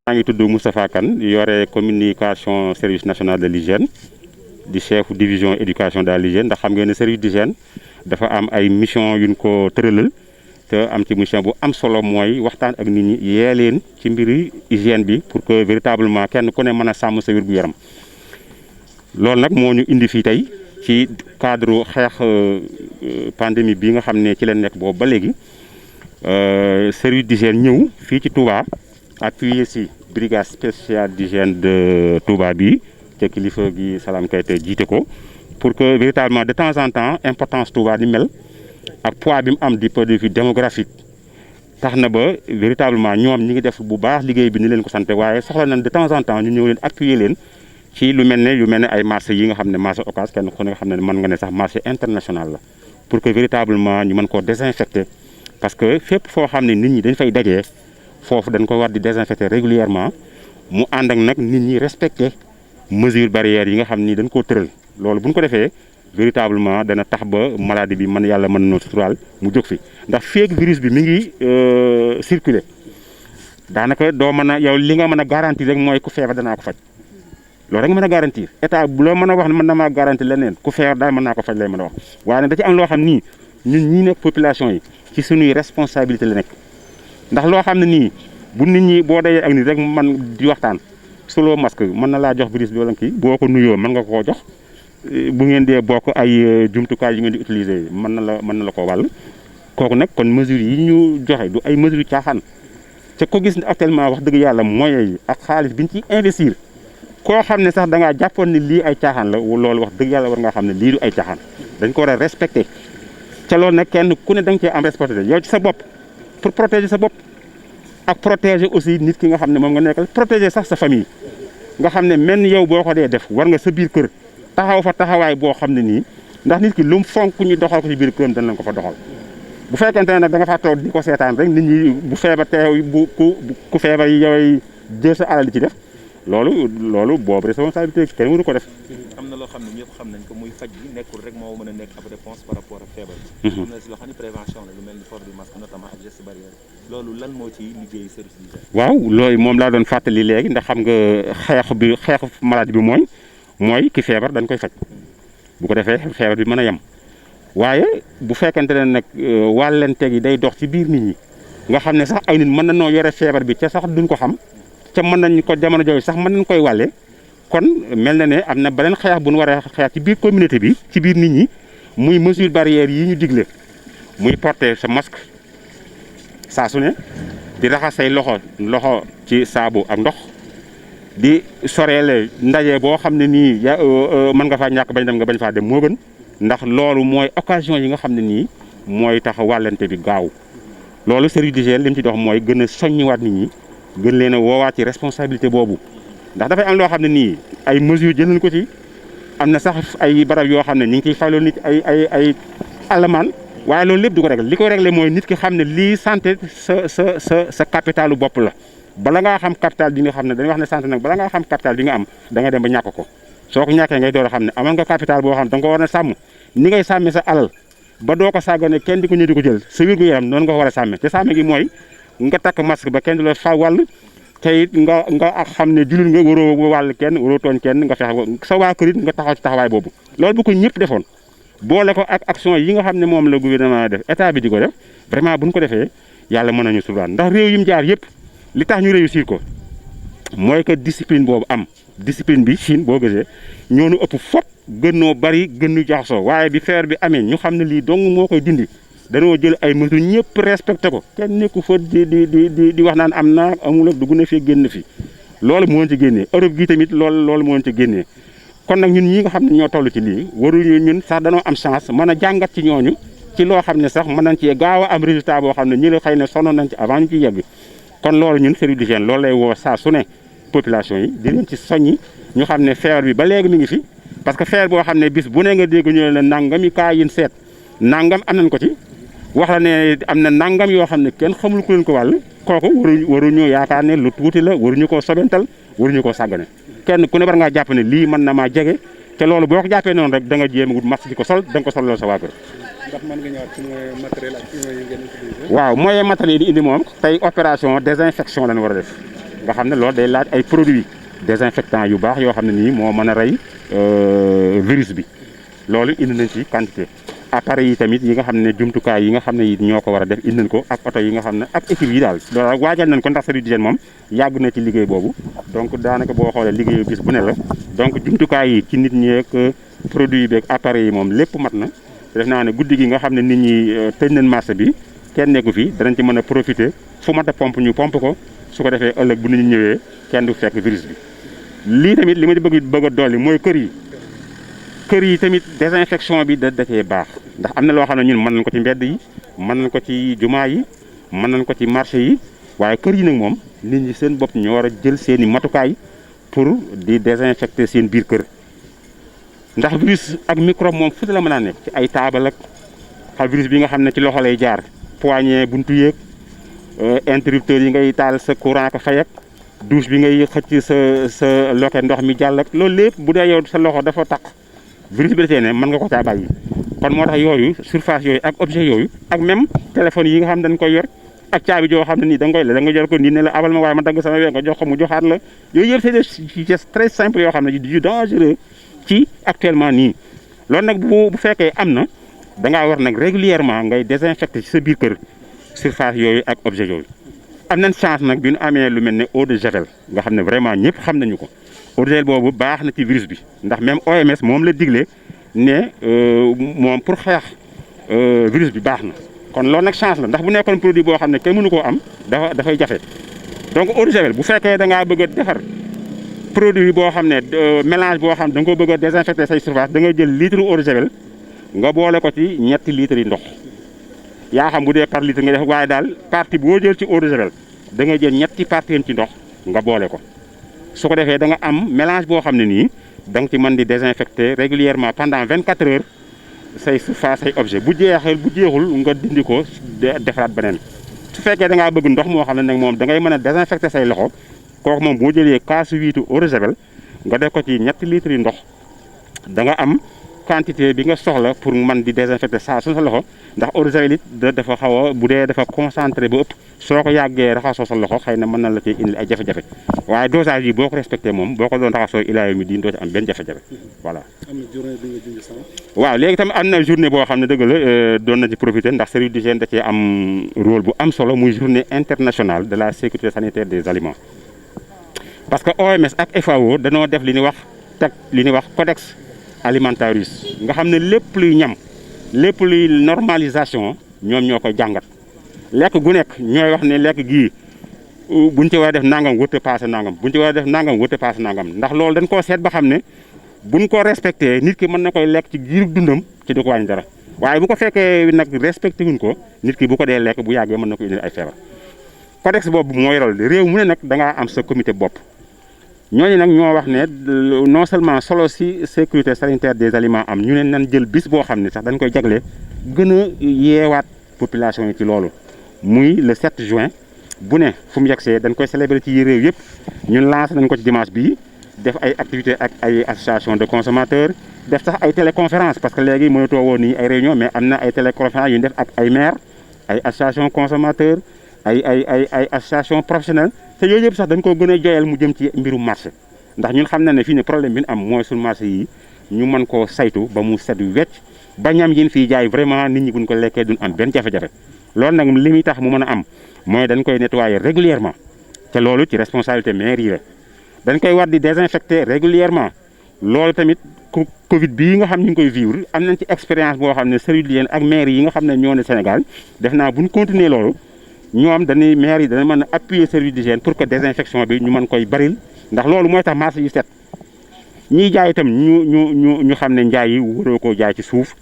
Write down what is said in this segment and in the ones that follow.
maa ngi tudd Moustapha Kane yore communication service national de l'hygiène di chef division éducation de l'hygiène ndax xam ngeen ne service d'hygiène dafa am ay mission yuñ ko tëralal te am ci mission bu am solo mooy waxtaan ak nit ñi yee leen ci mbiri hygiène bi pour que véritablement kenn ku ne mën a sàmm sa wér-gu-yaram loolu nag moo ñu indi fii tey ci cadre xeex pandémie bi nga xam ne ci leen nekk boobu ba léegi service d'hygiène ñëw fii ci Touba appuyé si brigade spéciale d'hygiène de Touba bi te kilifa gi Salam Keita jiite ko pour que véritablement de temps en temps importance Touba di mel ak poids bi mu am du point de vue démographique tax na ba véritablement ñoom ñi ngi def bu baax liggéey bi ni leen ko sant waaye soxla nañ de temps en temps ñu ñëw leen appuyer leen ci lu mel ne ay marché yi nga xam ne marché Ocass kenn ku ne nga xam ne mën nga ne sax marché international la pour que véritablement ñu mën koo désinfecter parce que fépp foo xam ne nit ñi dañ fay dajee foofu dañ ko war di désinfecter régulièrement mu ànd ak nag nit ñi respecter mesures barrières yi nga xam ni dañ koo tëral loolu bu ñu ko defee véritablement dana tax ba maladie bi man yàlla mën na suturaal mu jóg fi ndax feek virus bi mi ngi circuler daanaka doo mën a yow li nga mën a garantir rek mooy ku feebar danaa ko faj loolu rek nga mën a garantir état bu loo mën a wax ne mën na maa garantir leneen ku feebar daal mën naa ko faj lay mën a wax waaye nag da ci am loo xam nii ñun ñii nekk population yi ci suñuy responsabilité la nekk ndax loo xam ne nii bu nit ñi boo dajee ak nit rek man di waxtaan solo masque mën na laa jox virus bi wala kii boo ko nuyoo mën nga koo jox bu ngeen dee bokk ay jumtukaay yu ngeen di utiliser mën na la ko wàll kooku nag kon mesures yi ñu joxe du ay mesures caaxaan te ko gis actuellement wax dëgg yàlla moyens yi ak xaalis bi ñu ciy investir koo xam ne sax da ngaa jàppoon ne lii ay caaxaan la loolu wax dëgg yàlla war ngaa xam ne lii du ay caaxaan dañ ko war a respecté ca loolu nag kenn ku ne da nga cee am respecté yow ci sa bopp pour protéger sa bopp ak protéger aussi nit ki nga xam ne moom nga nekkal protéger sax sa famille nga xam ne même yow boo ko dee def war nga sa biir kër taxaw fa taxawaay boo xam ne nii ndax nit ki lu mu fonk ñu doxal ko ci biir këram dañ lañ ko fa doxal bu fekkente ne nag da nga faa toog di ko seetaan rek nit ñi bu feebar teew bu ku feebar yi yow jël sa alal di ci def loolu boobu responsabilité kenn waru ko def. am na loo xam ne ñëpp xam nañ ko muy faj bi nekkul rek moo mën a nekk ab réponse par rapport ak feebar bi. am na si loo xam ne prévention la lu mel ni port du masque notamment ak geste barrière loolu lan moo ci liggéey service d'hygiène. waaw loolu moom laa doon fàttali léegi ndax xam nga xeexu maladie bi mooy ki feebar dañ koy faj bu ko defee feebar bi mën a yem waaye bu fekkente ne nag wàllante gi day dox ci biir nit ñi nga xam ne sax ay nit mën na noo yore feebar bi ca sax duñ ko xam ca mën nañ ko jamono jooju sax mën nañ koy wàlle kon mel na ne am na beneen xeex bu ñu war a xeex ci biir communauté bi ci biir nit ñi muy mesure barrière yi ñu digle muy porter sa masque saa su ne di raxas say loxo ci saabu ak ndox di soreele ndaje boo xam ne nii mën nga faa ñàkk bañ dem nga bañ faa dem moo gën ndax loolu mooy occasion yi nga xam ne nii mooy tax wàllante bi gaaw loolu service d'hygiène li mu ci dox mooy gën a soññiwaat nit ñi gën leen a woowaat ci responsabilité boobu ndax dafay am loo xam ne nii ay mesures jël nañ ko ci am na sax ay barab yoo xam ne ñu ngi ciy fayloo nit ay alamaan waaye loolu lépp du ko réglé li ko réglé mooy nit ki xam ne lii santé sa capitalu bopp la bala ngaa xam capital bi nga xam ne dañuy wax ne santé nag bala ngaa xam capital bi nga am da nga dem ba ñàkk ko soo ko ñàkkee ngay door a xam ne amoon nga capital boo xam ne da nga ko war a sàmm ni ngay sàmmee sa alal ba doo ko sàggane kenn di ko ñëw di ko jël sa wér gu yaram noonu nga ko war a sàmmee te sàmme gi mooy nga takk masque ba kenn du la fa wàll te it nga ak xam ne jullit nga waroo wàll kenn waroo tooñ kenn nga fexe sa waa kër it nga taxaw ci taxawaay boobu loolu bu ko ñëpp defoon boole ko ak action yi nga xam ne moom la gouvernement def état bi di ko def vraiment buñ ko defee yàlla mën nañu suturaan ndax réew yi mu jaar yëpp li tax ñu réussir ko mooy que discipline boobu am discipline bi Chine boo gisee ñoonu ëpp fop gën noo bari gën ñu jaxasoo waaye bi feebar bi amee ñu xam ne lii dong moo koy dindi dañoo jël ay mesures ñëpp respecté ko kenn nekku fa di wax naan am na amul ak dugg na fi génn fi loolu moo ci génnee Europe gi tamit loolu moo ci génnee kon nag ñun ñi nga xam ne ñoo toll ci lii waruñu ñun sax dañoo am chance mën a jàngat ci ñooñu ci loo xam ne sax mën nañ ci gaaw a am résultat boo xam ne ñi la xëy na sonnoon nañ ci avant ñu ci yegg kon loolu ñun service d'hygiène loolu lay woo saa su ne population yi di leen ci soññi ñu xam ne feebar bi ba léegi mi ngi fi parce que feebar boo xam ne bis bu ne nga dégg ñu la nangami kaa yin seet nangam am nañ ko ci wax la ne am na nangam yoo xam ne kenn xamul ku leen ko wàll kooku waruñu yaakaar ne lu tuuti la waruñu koo sobental waruñu koo sàggane kenn ku ne war ngaa jàpp ne lii mën na maa jege te loolu boo ko jàppee noonu rek da nga jéem a wut masque di ko sol da nga ko solloo sa waa kër ndax mën nga ñëwaat ci mooy matériel ak humain yi ngeen utilisé. waaw moyen matériel yi indi moom tey opération désinfection lañ war a def nga xam ne loolu day laaj ay produits désinfectants yu baax yoo xam ne nii moo mën a rey virus bi loolu indi nañ ci quantité. appareils yi tamit yi nga xam ne jumtukaay yi nga xam ne ñoo ko war a def indi nañ ko ak oto yi nga xam ne ak équipe yi daal loolu waajal nañ ko ndax service d'hygiène moom yàgg na ci liggéey boobu donc daanaka boo xoolee liggéeyu bis bu ne la donc jumtukaay yi ci nit ñi ak produit yi beeg appareils yi moom lépp mat na def naa ne guddi gi nga xam ne nit ñi tëj nañ marché bi kenn nekku fi danañ ci mën a profiter fu mat a pompe ñu pompe ko su ko defee ëllëg bu nit ñi ñëwee kenn du fekk virus bi lii tamit li ma bëgg a dolli mooy kër yi tamit désinfection bi da cee baax ndax am na loo xam ne ñun mën nañ ko ci mbedd yi mën nañ ko ci jumaa yi mën nañ ko ci marché yi waaye kër yi nag moom nit ñi seen bopp ñoo war a jël seen i matukaay pour di désinfecter seen biir kër ndax virus ak microbe moom fu la mën a nekk ci ay taabal ak xam virus bi nga xam ne ci loxo lay jaar poignée buntu yeeg interrupteur yi ngay taal sa courant ko fay ak douche bi ngay xëcc sa loke ndox mi jàll ak loolu lépp bu dee yow sa loxo dafa taq virus bi da cee ne mën nga ko caa bàyyi kon moo tax yooyu surface yooyu ak objet yooyu ak même téléphone yi nga xam dañ koy yor ak caabi joo xam ne nii da nga jël ko nii ne la abal ma waaye ma dagg sama wee nga jox ko mu joxaat la yooyu yëpp c'est des gestes très simple yoo xam ne yu dangereux ci actuellement nii loolu nag bu fekkee am na da ngaa war nag régulièrement ngay désinfecter ci sa biir kër surface yooyu ak objet yooyu am nañ chance nag bi ñu amee lu mel ne eau de javel nga xam ne vraiment ñëpp xam nañu ko eau de javel boobu baax na ci virus bi ndax même OMS moom la digle ne moom pour xeex virus bi baax na kon loolu nag chance la ndax bu nekkoon produit boo xam ne kenn mënu koo am dafay jafe donc eau de javel bu fekkee da ngaa bëgg a defar produit boo xam ne mélange boo xam ne da nga ko bëgg a désinfecter say surface da ngay jël litre eau de javel nga boole ko ci ñetti litres yi ndox yaa xam bu dee par litre nga def waaye daal partie boo jël ci eau de javel da ngay jël ñetti partie ci ndox nga boole ko su ko defee da nga am mélange boo xam ne nii da nga ci mën di désinfecter régulièrement pendant 24 heures say surface say objet bu jeexul nga dindi ko defaraat beneen su fekkee da ngaa bëgg ndox moo xam ne nag moom da ngay mën a désinfecter say loxo kooku moom boo jëlee kaasu wiitu eau de javel nga def ko ci ñetti litres yi ndox da nga am quantité bi nga soxla pour mën di désinfecter saa su sa loxo ndax eau de javel it dafa xaw a bu dee dafa concentré ba ëpp soo ko yàggee raxasoo sa loxo xëy na mën na la cee indil ay jafe-jafe waaye dosage yi boo ko respecté moom boo ko doon raxasoo ilaayo mi di doo ci am benn jafe-jafe voilà. am na journée bi nga junj sax. waaw léegi tamit am na journée boo xam ne dëgg la doon na ci profité ndax service d'hygiène da cee am rôle bu am solo muy journée internationale de la sécurité sanitaire des aliments parce que OMS ak FAO danoo def li ñuy wax codex alimentarius nga xam ne lépp luy ñam lépp luy normalisation ñoom ñoo koy jàngat lekk gu nekk ñooy wax ne lekk gii buñ ci war a def nangam wërte passé nangam buñ ci war a def nangam wërte passé nangam ndax loolu dañ koo seet ba xam ne buñ ko respecté nit ki mën na koy lekk ci giirug dundam ci du ko wàññi dara waaye bu ko fekkee nag respecté wuñ ko nit ki bu ko dee lekk bu yàggee mën na ko indil ay feebar codex boobu mooy loolu réew mu ne nag da ngaa am sa comité bopp ñooñu nag ñoo wax ne non seulement solo si sécurité sanitaire des aliments am ñu ne nan jël bis boo xam ne sax dañ koy jagle gën a yeewaat population yi ci loolu muy le 7 juin bu ne fu mu yegsee dañ koy célébrer ci réew yëpp ñun lancé nañ ko ci dimanche bii def ay activités ak ay association de consommateurs def sax ay téléconférence parce que léegi mënatoo woon nii ay réunion mais am na ay téléconférence yu ñu def ak ay maires ay association consommateurs ay association professionnelle te yooyu yëpp sax dañ ko gën a joyal mu jëm ci mbirum marché ndax ñun xam na ne fii ne problème bi ñu am mooy suñu marché yi ñu mën koo saytu ba mu set wecc ba ñam yin fii jaay vraiment nit ñi buñ ko lekkee duñ am benn jafe-jafe loolu nag li muy tax mu mën a am mooy dañ koy nettoyer régulièrement te loolu ci responsabilité maire yi la dañ koy war di désinfecter régulièrement loolu tamit Covid bii nga xam ñu ngi koy vivre am nañ ci expérience boo xam ne service d'hygiène ak maire yi nga xam ne ñoo ne Sénégal def naa buñ continuer loolu ñoom dañuy maire yi dana mën a appuyer service d'hygiène pour que désinfection bi ñu mën koy baril ndax loolu mooy tax marché yu set ñiy jaay itam ñu xam ne njaay yi waroo koo jaay ci suuf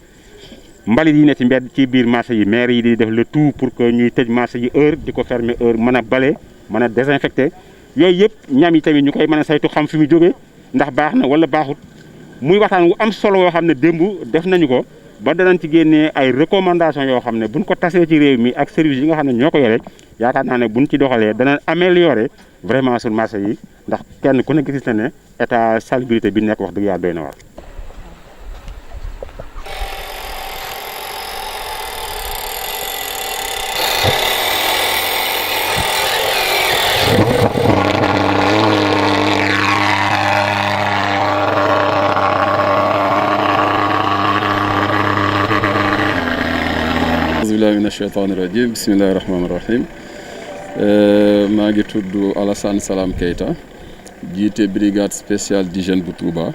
mbalit yi ne ci mbedd ci biir marché yi maire yi di def le tout pour que ñuy tëj marché yi heure di ko fermer heure mën a bale mën a désinfecter yooyu yëpp ñam yi tamit ñu koy mën a saytu xam fi mu jógee ndax baax na wala baaxut muy waxtaan wu am solo yoo xam ne démb def nañu ko ba danañ ci génnee ay recommandations yoo xam ne buñ ko tasee ci réew mi ak service yi nga xam ne ñoo ko yore yaakaar naa ne buñ ci doxalee dana améliorer vraiment suñu marché yi ndax kenn ku ne gis na ne état salubrité bi nekk wax dëgg yàlla doy na waar billahi mina shaytaani rajim bismillahi rahmaani rahim maa ngi tudd Alassane Salam Keita jiite brigade spéciale d'hygiène bu Touba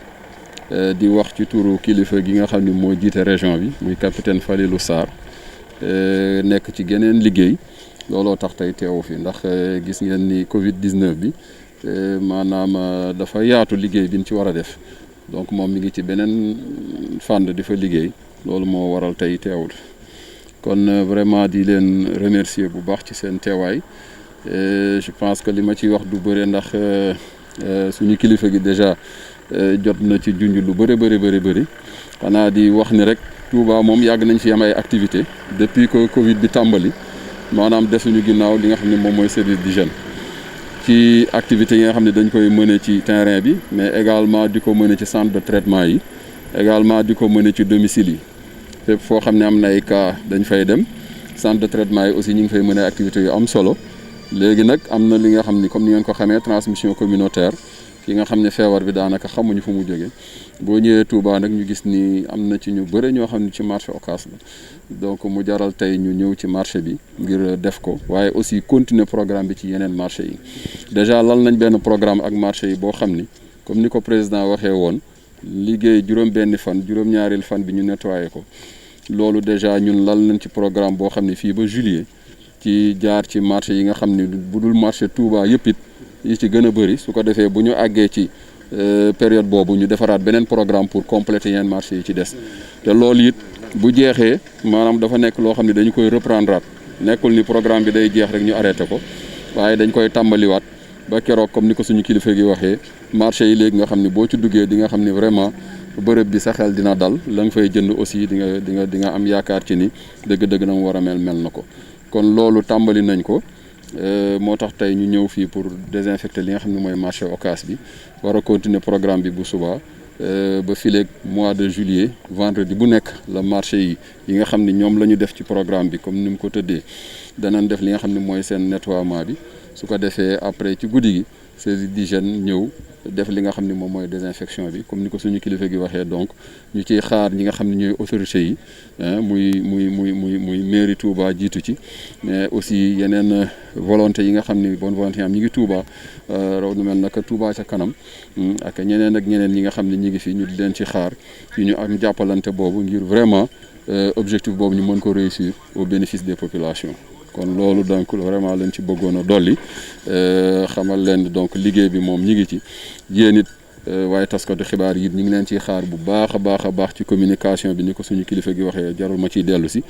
di wax ci turu kilifa gi nga xam ne moo jiite région bi muy capitaine Falilou Sarr nekk ci geneen liggéey looloo tax tey teewu fi ndax gis ngeen ni Covid 19 bi maanaam dafa yaatu liggéey bi ñu ci war a def donc moom mi ngi ci beneen fànn di fa liggéey loolu moo waral tey teewul kon vraiment di leen remercier bu baax ci seen teewaay je pense que li ma ciy wax du bëre ndax suñu kilifa gi déjà jot na ci junj lu bëri xanaa di wax ni rek Touba moom yàgg nañ fi am ay activités depuis que Covid bi tàmbali maanaam desuñu ginnaaw li nga xam ne moom mooy service d'hygiène ci activités yi nga xam ne dañ koy mëne ci terrain bi mais également di ko mëne ci centre de traitement yi également di ko mëne ci domicile yi fépp foo xam ne am na ay cas dañ fay dem centre de traitement yi aussi ñu ngi fay mëne activités yu am solo léegi nag am na li nga xam ni comme ni ngeen ko xamee transmission communautaire ki nga xam ne feebar bi daanaka xamuñu fu mu jóge boo ñëwee Touba nag ñu gis ni am na ci ñu bëre ñoo xam ne ci marché Ocass la donc mu jaral tey ñu ñëw ci marché bi ngir def ko waaye aussi continuer programme bi ci yeneen marché yi déjà lal nañ benn programme ak marché yi boo xam ni comme ni ko président waxee woon liggéey juróom-benni fan juróom-ñaareel fan bi ñu nettoyé ko loolu déjà ñun lal nañ ci programme boo xam ne fii ba juillet ci jaar ci marché yi nga xam ne bu dul marché Touba yëpp it yi ci gën a bëri su ko defee bu ñu àggee ci période boobu ñu defaraat beneen programme pour compléter yeneen marché yi ci des te loolu it bu jeexee maanaam dafa nekk loo xam ne dañu koy reprendre nekkul ni programme bi day jeex rek ñu arrêté ko waaye dañ koy tàmbaliwaat ba keroog comme ni ko suñu kilifa gi waxee marché yi léegi nga xam ne boo ci duggee di nga xam ne vraiment bërëb bi sa xel dina dal la nga fay jënd aussi di nga am yaakaar ci ni dëgg-dëgg na mu war a mel na ko kon loolu tàmbali nañ ko moo tax tey ñu ñëw fii pour désinfecter li nga xam ne mooy marché Ocass bi war a continuer programme bi bu subaa ba fileeg mois de juillet vendredi bu nekk la marché yi nga xam ne ñoom la ñu def ci programme bi comme ni mu ko tëddee danañ def li nga xam ne mooy seen nettoiement bi su ko defee après ci guddi gi service d'hygiène ñëw def li nga xam ne moom mooy désinfection bi comme ni ko suñu kilifa gi waxee donc ñu ciy xaar ñi nga xam ne ñooy autorités yi muy mairie Touba jiitu ci mais aussi yeneen volonté yi nga xam ni bonne volonté am ñi ngi Touba raw nu mel naka Touba ca kanam ak ñeneen ñi nga xam ne ñi ngi fi ñu di leen ci xaar ci ñu am jàppalante boobu ngir vraiment objectif boobu ñu mën ko réussir au bénéfice des populations kon loolu donc vraiment lañ ci bëggoon a dolli xamal leen donc liggéey bi moom ñi ngi ci yéen it waaye taskatu xibaar yi ñu ngi leen ciy xaar bu baax a baax ci communication bi ni ko suñu kilifa gi waxee jarul ma ciy dellu si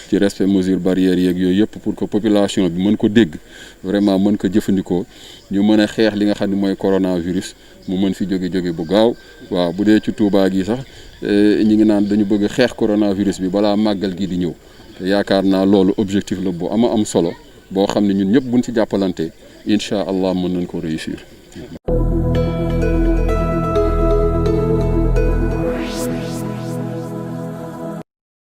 ci respect mesures barrières yeeg yooyu yëpp pour que population bi mën ko dégg vraiment mën ko jëfandikoo ñu mën a xeex li nga xam ne mooy coronavirus mu mën fi jóge bu gaaw waaw bu dee ci Touba gi sax ñi ngi naan dañu bëgg xeex coronavirus bi balaa màggal gi di ñëw te yaakaar naa loolu objectif la bu am solo boo xam ne ñun ñëpp buñ ci jàppalante incha allah mën nañ ko réussir